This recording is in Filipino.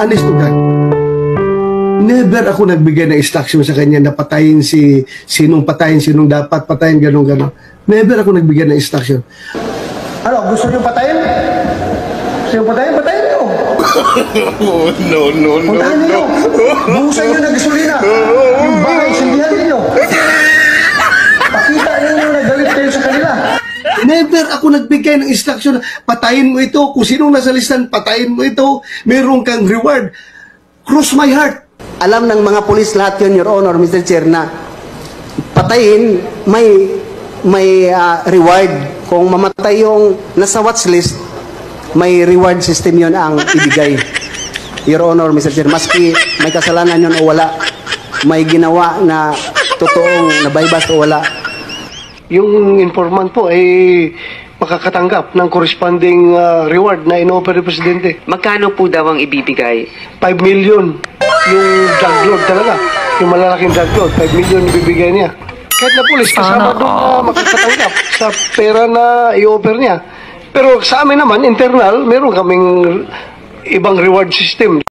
honest to God, never ako nagbigay ng instruction sa kanya na patayin sinong dapat patayin, gano'n. Never ako nagbigay ng instruction. Ano, gusto niyo patayin? Gusto niyo patayin? Patayin niyo. No. Puntahan niyo. Buhusan niyo ng gasolina. Yung bahay, sindihan niyo. Pakita niyo na galit kayo sa kanila. Never ako nagbigay ng instruction, patayin mo ito. Kung sinong nasa listan, patayin mo ito. Meron kang reward. Cross my heart. Alam ng mga pulis lahat yun, Your Honor, Mr. Chair, na patayin, may reward. Kung mamatay yung nasa watch list, may reward system yun ang ibigay. Your Honor, Mr. Chair, maski may kasalanan yun o wala, may ginawa na totoong nabaybas o wala. Yung informant po ay makakatanggap ng corresponding reward na ino-offer ng Presidente. Magkano po daw ang ibibigay? 5 million yung drug lord talaga. Yung malalaking drug lord, 5 million ibibigay niya. Kahit na pulis, kasama doon na makakatanggap sa pera na i-offer niya. Pero sa amin naman, internal, meron kaming ibang reward system.